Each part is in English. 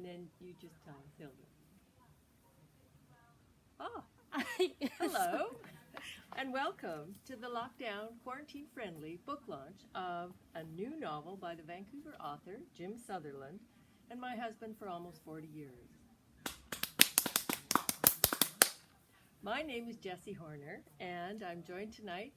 And then you just tell us, Hilda. Oh, Yes. hello, and welcome to the lockdown, quarantine-friendly book launch of a new novel by the Vancouver author, Jim Sutherland, and my husband for almost 40 years. My name is Jessie Horner, and I'm joined tonight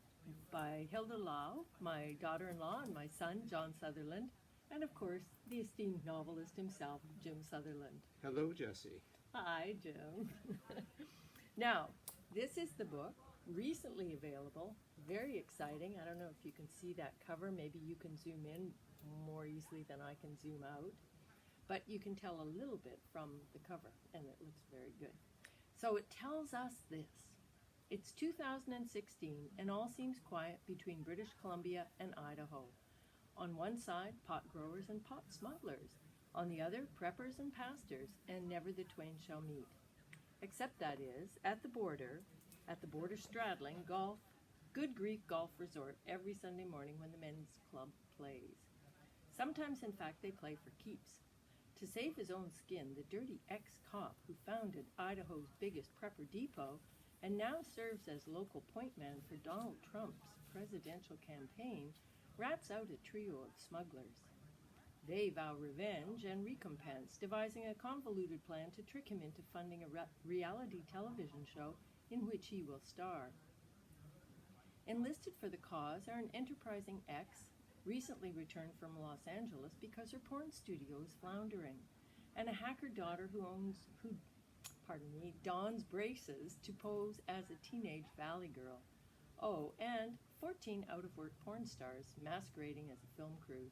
by Hilda Lau, my daughter-in-law, and my son, John Sutherland, and of course, the esteemed novelist himself, Jim Sutherland. Hello, Jessie. Hi, Jim. Now, this is the book, recently available, very exciting. I don't know if you can see that cover. Maybe you can zoom in more easily than I can zoom out. But you can tell a little bit from the cover, and it looks very good. So it tells us this. It's 2016, and all seems quiet between British Columbia and Idaho. On one side, pot growers and pot smugglers. On the other, preppers and pastors, and never the twain shall meet. Except that is, at the border straddling, good Greek golf resort every Sunday morning when the men's club plays. Sometimes, in fact, they play for keeps. To save his own skin, the dirty ex-cop who founded Idaho's biggest prepper depot and now serves as local point man for Donald Trump's presidential campaign rats out a trio of smugglers. They vow revenge and recompense, devising a convoluted plan to trick him into funding a reality television show in which he will star. Enlisted for the cause are an enterprising ex, recently returned from Los Angeles because her porn studio is floundering, and a hacker daughter who dons braces to pose as a teenage valley girl. Oh, and 14 out-of-work porn stars masquerading as a film crew.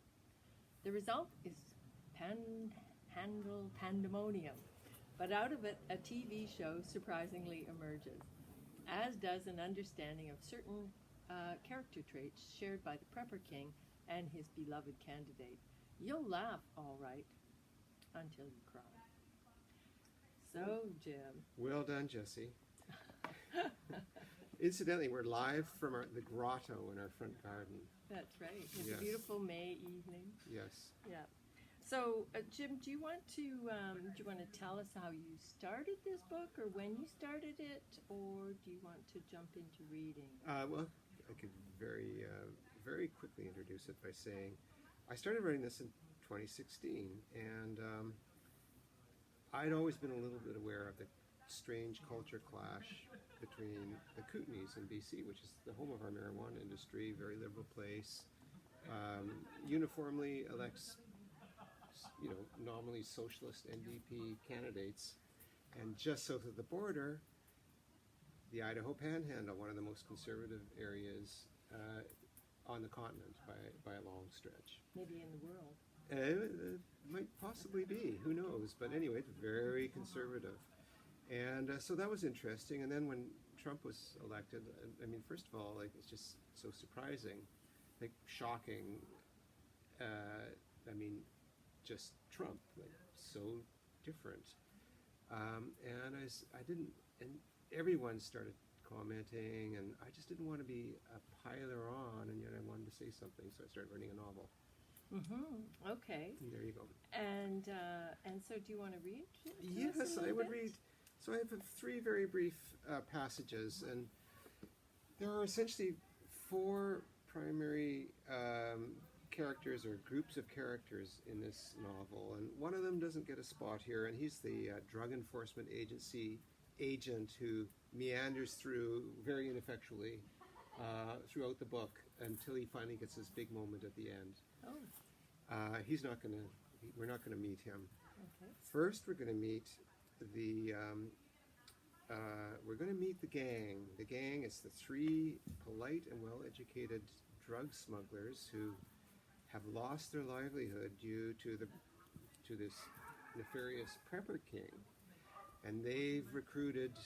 The result is panhandle pandemonium, but out of it a TV show surprisingly emerges, as does an understanding of certain character traits shared by the Prepper King and his beloved candidate. You'll laugh, all right, until you cry. So, Jim. Well done, Jessie. Incidentally, we're live from the grotto in our front garden. That's right. It's Yes. a beautiful May evening. Yes. Yeah. So, Jim, do you want to tell us how you started this book, or when you started it, or do you want to jump into reading? Well, I could very quickly introduce it by saying I started writing this in 2016, and I'd always been a little bit aware of the strange culture clash between the Kootenays in BC, which is the home of our marijuana industry, very liberal place, uniformly elects, nominally socialist NDP candidates, and just south of the border, the Idaho Panhandle, one of the most conservative areas on the continent by a long stretch. Maybe in the world. It might possibly be, who knows, but anyway, it's very conservative. And so that was interesting. And then when Trump was elected, I mean, first of all, it's just so surprising, shocking. Just Trump, so different. And everyone started commenting, and I just didn't want to be a piler on, and yet I wanted to say something, so I started writing a novel. Mm-hmm. Okay. And there you go. And so, do you want to read? Yes, I would read. So I have 3 very brief passages, and there are essentially 4 primary characters or groups of characters in this novel, and one of them doesn't get a spot here, and he's the drug enforcement agency agent who meanders through very ineffectually throughout the book until he finally gets his big moment at the end. Oh. We're not gonna meet him. Okay. First, we're gonna meet the gang. The gang is the 3 polite and well-educated drug smugglers who have lost their livelihood due to this nefarious Prepper King, and they've recruited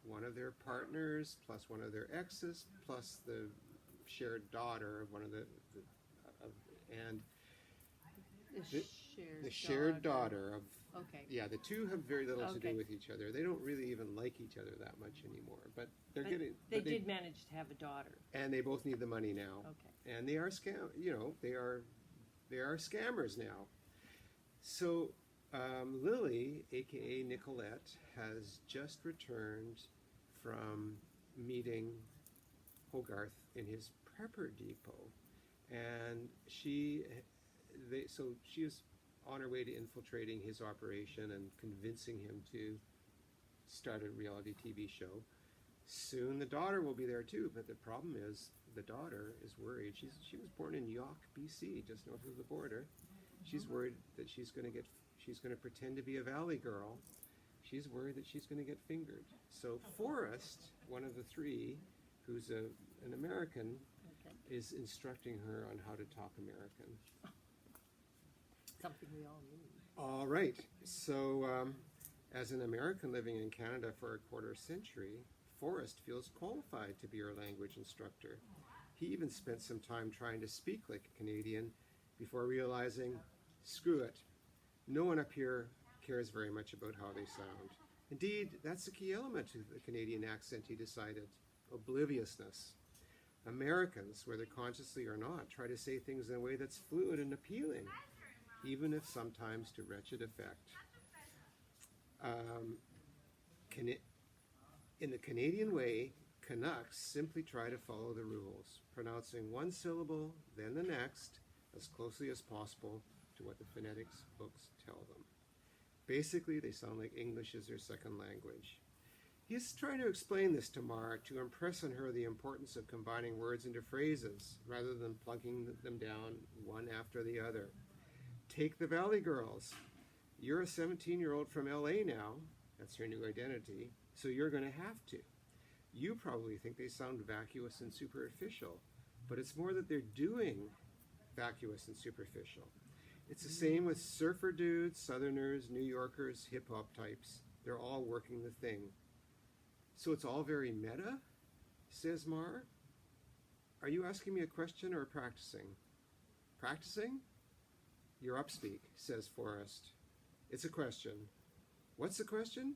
one of their partners, plus one of their exes, plus the shared daughter of one of the shared daughter of. Okay. Yeah, the 2 have very little to Okay. do with each other. They don't really even like each other that much anymore. But they're But getting. They did manage to have a daughter. And they both need the money now. Okay. And they are they are scammers now. So Lily, aka Nicolette, has just returned from meeting Hogarth in his prepper depot, and she is on her way to infiltrating his operation and convincing him to start a reality TV show. Soon the daughter will be there too, but the problem is the daughter is worried. She was born in York, BC, just north of the border. She's worried that she's going to pretend to be a valley girl. She's worried that she's going to get fingered. So Forrest, one of the three, who's an American, is instructing her on how to talk American. Something we all need. All right. So as an American living in Canada for a quarter century, Forrest feels qualified to be her language instructor. He even spent some time trying to speak like a Canadian before realizing, screw it. No one up here cares very much about how they sound. Indeed, that's the key element to the Canadian accent, he decided. Obliviousness. Americans, whether consciously or not, try to say things in a way that's fluid and appealing, even if sometimes to wretched effect. In the Canadian way, Canucks simply try to follow the rules, pronouncing one syllable, then the next, as closely as possible to what the phonetics books tell them. Basically, they sound like English is their second language. He's trying to explain this to Mara to impress on her the importance of combining words into phrases rather than plunking them down one after the other. Take the Valley Girls. You're a 17-year-old from LA now. That's your new identity. So you're going to have to. You probably think they sound vacuous and superficial, but it's more that they're doing vacuous and superficial. It's the same with surfer dudes, Southerners, New Yorkers, hip-hop types. They're all working the thing. So it's all very meta, says Mar. Are you asking me a question or practicing? Practicing? You're upspeak, says Forrest. It's a question. What's the question?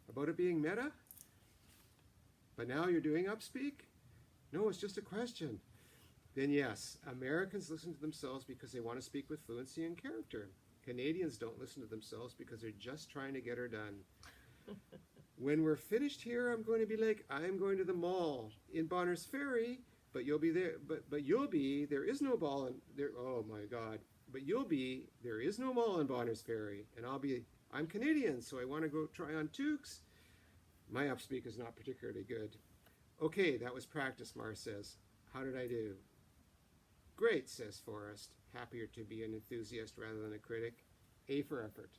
About it being meta? But now you're doing upspeak? No, it's just a question. Then yes, Americans listen to themselves because they want to speak with fluency and character. Canadians don't listen to themselves because they're just trying to get her done. When we're finished here, I'm going to be like, I'm going to the mall in Bonner's Ferry, but you'll be there, but you'll be, there is no ball in there, oh my God, but you'll be, there is no mall in Bonner's Ferry, and I'll be, I'm Canadian, so I want to go try on toques. My upspeak is not particularly good. Okay, that was practice, Mar says. How did I do? Great, says Forrest, happier to be an enthusiast rather than a critic. A for effort.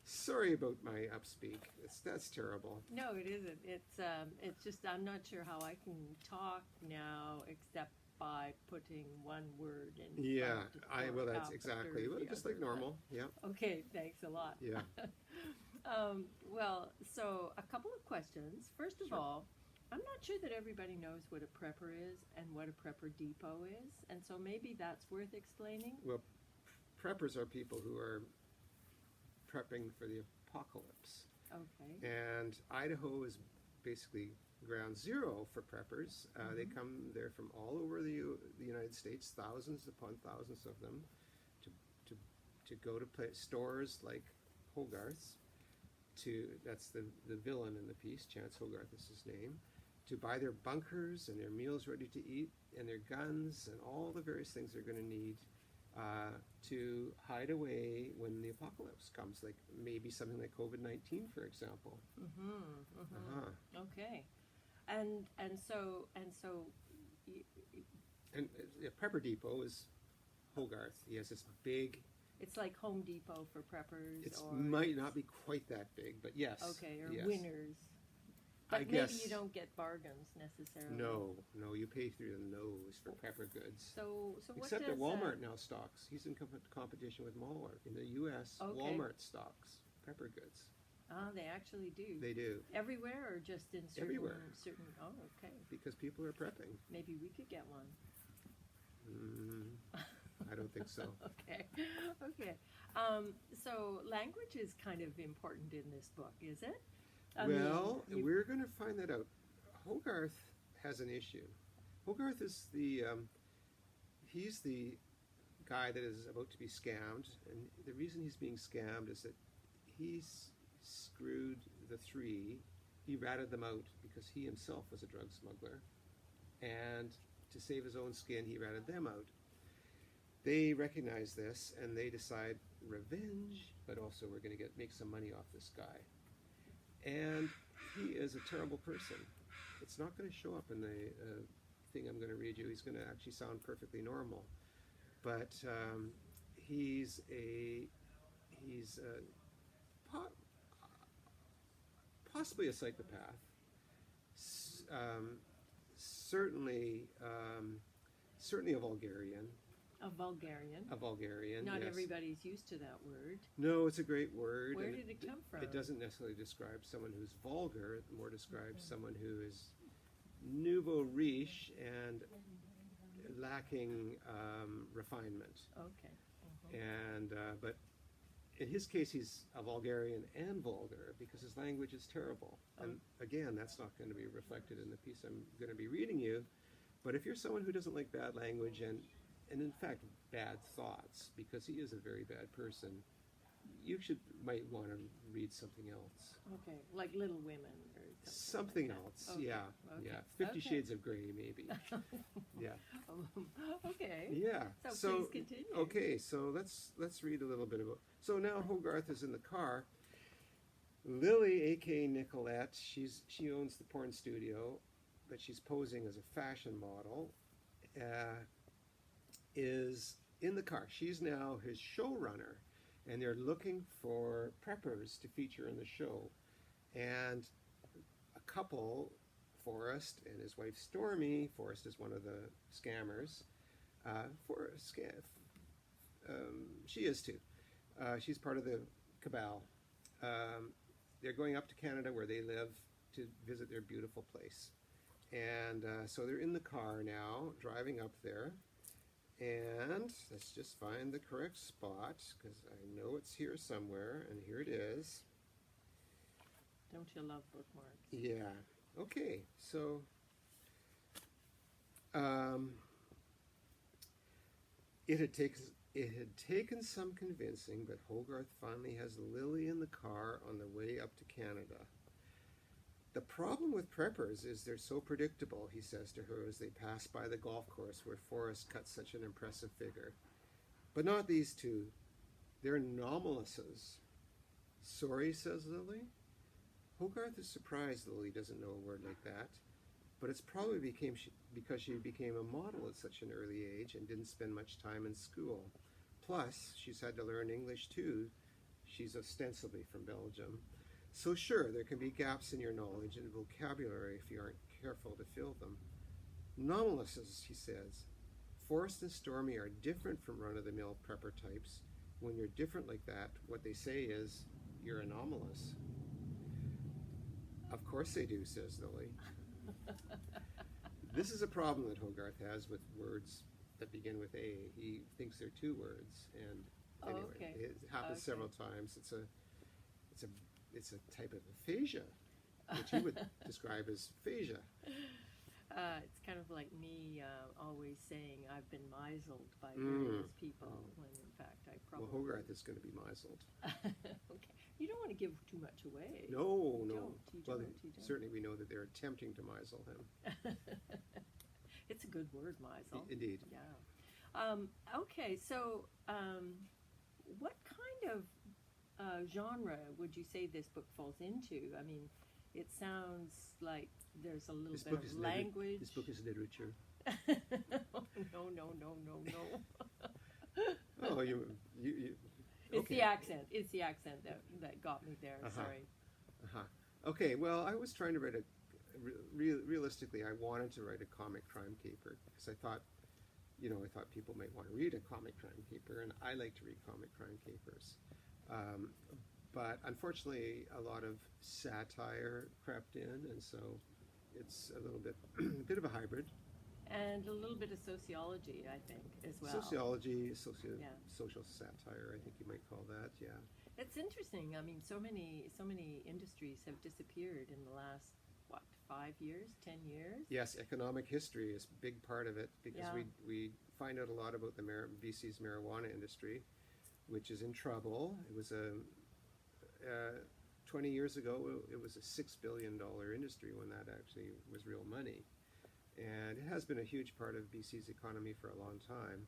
Sorry about my upspeak. That's terrible. No, it isn't. It's just I'm not sure how I can talk now except by putting one word in. Yeah, front well, that's exactly. Well, just like normal. Yeah. Okay, thanks a lot. Yeah. Well, so a couple of questions. First of Sure. all, I'm not sure that everybody knows what a prepper is and what a prepper depot is, and so maybe that's worth explaining. Well, preppers are people who are prepping for the apocalypse. Okay. And Idaho is basically ground zero for preppers. They come there from all over the United States, thousands upon thousands of them, to go to stores like Hogarth's. That's the villain in the piece, Chance Hogarth is his name, to buy their bunkers and their meals ready to eat and their guns and all the various things they're going to need to hide away when the apocalypse comes, like maybe something like COVID-19, for example. Okay, and so. And a prepper depot is Hogarth. He has this big. It's like Home Depot for preppers. It might not be quite that big, but yes. Okay, or yes. Winners. But I maybe guess you don't get bargains necessarily. No, you pay through the nose for prepper goods. So what Except does that Walmart now stocks. He's in competition with Walmart. In the U.S., Okay. Walmart stocks prepper goods. They actually do. They do. Everywhere or just in certain... Everywhere. Oh, okay. Because people are prepping. Maybe we could get one. I don't think so. Okay. So language is kind of important in this book, is it? We're going to find that out. Hogarth has an issue. Hogarth is he's the guy that is about to be scammed, and the reason he's being scammed is that he's screwed the three. He ratted them out because he himself was a drug smuggler, and to save his own skin, he ratted them out. They recognize this, and they decide revenge, but also we're going to make some money off this guy. And he is a terrible person. It's not going to show up in the thing I'm going to read you. He's going to actually sound perfectly normal, but he's possibly a psychopath. Certainly a Vulgarian. A Vulgarian. A Vulgarian. Not yes. Everybody's used to that word. No, it's a great word. Where did it come from? It doesn't necessarily describe someone who's vulgar. It more describes someone who is nouveau riche and lacking refinement. Okay. And but in his case, he's a Vulgarian and vulgar because his language is terrible. And again, that's not going to be reflected in the piece I'm going to be reading you. But if you're someone who doesn't like bad language and in fact bad thoughts, because he is a very bad person, you might want to read something else. Okay, like Little Women or something like else. Okay. Yeah, Okay. yeah. 50 Shades of Grey, maybe. Yeah. Okay. Yeah. So please continue. Okay, so let's read a little bit about. So now Hogarth is in the car. Lily, aka Nicolette, she owns the porn studio, but she's posing as a fashion model. Is in the car. She's now his showrunner, and they're looking for preppers to feature in the show. And a couple, Forrest and his wife Stormy. Forrest is one of the scammers. She is too. She's part of the cabal. They're going up to Canada where they live to visit their beautiful place. And so they're in the car now, driving up there. And let's just find the correct spot, because I know it's here somewhere, and here it is. Don't you love bookmarks? Yeah. Okay, so it had taken some convincing, but Hogarth finally has Lily in the car on the way up to Canada. The problem with preppers is they're so predictable, he says to her as they pass by the golf course where Forrest cuts such an impressive figure. But not these two. They're anomalises. Sorry, says Lily. Hogarth is surprised Lily doesn't know a word like that, but it's probably because she became a model at such an early age and didn't spend much time in school. Plus, she's had to learn English too. She's ostensibly from Belgium. So sure, there can be gaps in your knowledge and vocabulary if you aren't careful to fill them. Anomalises, he says. Forrest and Stormy are different from run-of-the-mill prepper types. When you're different like that, what they say is, you're anomalous. Of course they do, says Lily. This is a problem that Hogarth has with words that begin with A. He thinks they're two words, and anyway, it happens several times. It's a type of aphasia, which he would describe as phasia. It's kind of like me always saying I've been misled by various people, when in fact I probably... Well, Hogarth is going to be misled. Okay. You don't want to give too much away. No. You don't. Certainly we know that they're attempting to misle him. It's a good word, misle. Indeed. Yeah. Okay, so what kind of genre would you say this book falls into? I mean, it sounds like there's a little bit of language. This book is literature. No. Oh, you It's okay. the accent. It's the accent that got me there. Sorry. Okay, well, I was trying to write realistically, I wanted to write a comic crime caper, because I thought people might want to read a comic crime caper, and I like to read comic crime capers. But unfortunately, a lot of satire crept in, and so it's a little bit of a hybrid. And a little bit of sociology, I think, as well. Sociology, social satire, I think you might call that, yeah. It's interesting. I mean, so many industries have disappeared in the last what, 5 years, 10 years? Yes, economic history is a big part of it because Yeah. we find out a lot about the BC's marijuana industry, which is in trouble. It was 20 years ago, it was a $6 billion industry when that actually was real money. And it has been a huge part of BC's economy for a long time.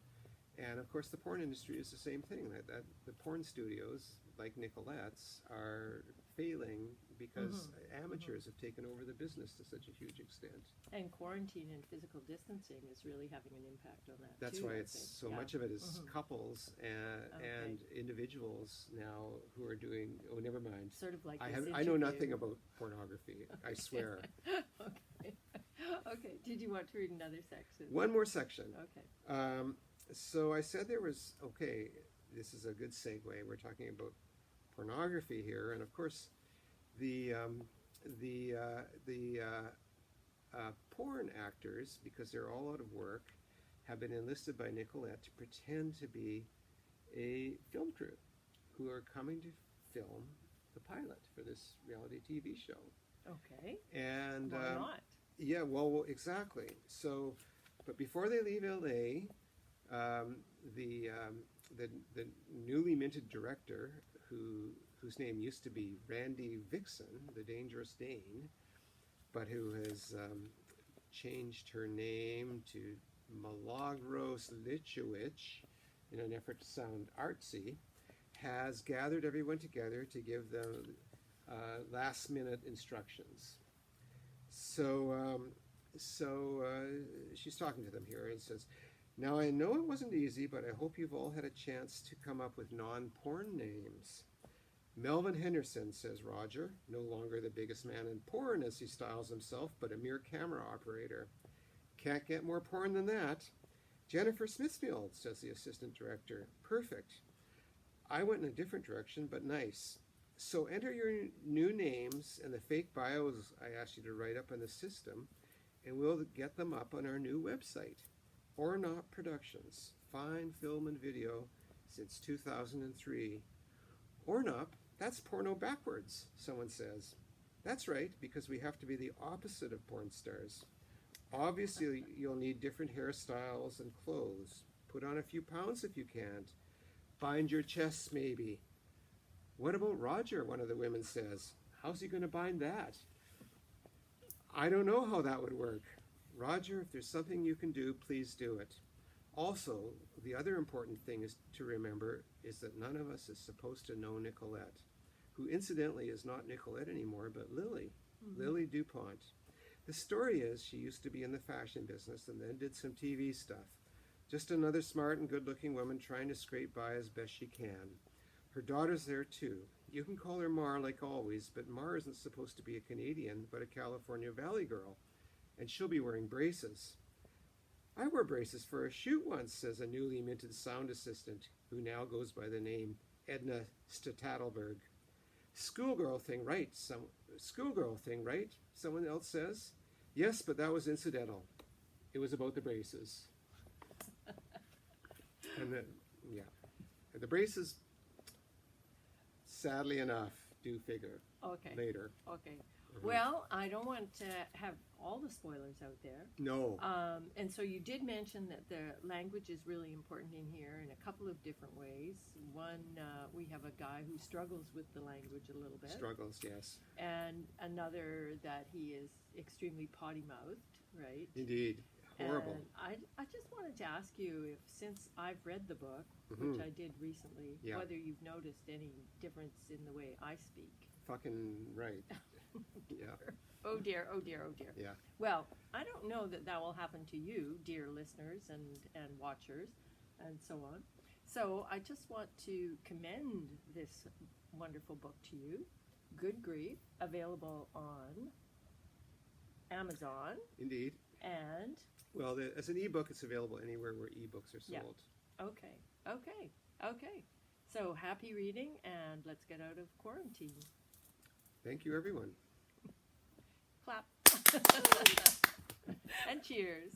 And of course, the porn industry is the same thing. That the porn studios, like Nicolette's, are failing because amateurs have taken over the business to such a huge extent. And quarantine and physical distancing is really having an impact on that. That's too, why I it's think. so Yeah. much of it is couples and individuals now who are doing. Oh, never mind. Sort of like I this know interview. nothing about pornography. I swear. Okay. Okay. Did you want to read another section? One more section. Okay. So I said there was, okay, this is a good segue. We're talking about pornography here, and of course, the porn actors, because they're all out of work, have been enlisted by Nicolette to pretend to be a film crew who are coming to film the pilot for this reality TV show. Okay. And Why not? yeah, well, exactly. So, but before they leave LA, the newly minted director, whose name used to be Randy Vixen, the Dangerous Dane, but who has changed her name to Milagros Lichowicz in an effort to sound artsy, has gathered everyone together to give them last-minute instructions. So she's talking to them here and says, "Now I know it wasn't easy, but I hope you've all had a chance to come up with non-porn names. Melvin Henderson," says Roger, "no longer the biggest man in porn, as he styles himself, but a mere camera operator. Can't get more porn than that. Jennifer Smithfield," says the assistant director. "Perfect. I went in a different direction, but nice. So enter your new names and the fake bios I asked you to write up in the system, and we'll get them up on our new website. Or Not Productions. Fine film and video since 2003. Or Not, that's porno backwards," someone says. "That's right, because we have to be the opposite of porn stars. Obviously, you'll need different hairstyles and clothes. Put on a few pounds if you can't. Bind your chests, maybe." "What about Roger?" one of the women says. "How's he going to bind that?" "I don't know how that would work. Roger, if there's something you can do, please do it. Also, the other important thing is to remember is that none of us is supposed to know Nicolette, who incidentally is not Nicolette anymore, but Lily, Lily DuPont. The story is she used to be in the fashion business and then did some TV stuff. Just another smart and good-looking woman trying to scrape by as best she can. Her daughter's there too. You can call her Mar like always, but Mar isn't supposed to be a Canadian, but a California Valley girl. And she'll be wearing braces." "I wore braces for a shoot once," says a newly minted sound assistant, who now goes by the name Edna Statadelberg. Schoolgirl thing, right? Someone else says. "Yes, but that was incidental. It was about the braces." And then, yeah. And the braces, sadly enough, do figure Okay. later. Okay. Well, I don't want to have all the spoilers out there. No. And so you did mention that the language is really important in here in a couple of different ways. One, we have a guy who struggles with the language a little bit. Struggles, yes. And another that he is extremely potty-mouthed, right? Indeed. Horrible. And I just wanted to ask you if, since I've read the book, which I did recently, Yeah. whether you've noticed any difference in the way I speak. Fucking right. Yeah. Oh dear, oh dear, oh dear. Yeah. Well, I don't know that that will happen to you, dear listeners and watchers and so on. So I just want to commend this wonderful book to you, Good Grief, available on Amazon. Indeed. And, Well, as an ebook, it's available anywhere where ebooks are Yeah. sold. okay. So happy reading, and let's get out of quarantine. Thank you, everyone. Clap. And cheers.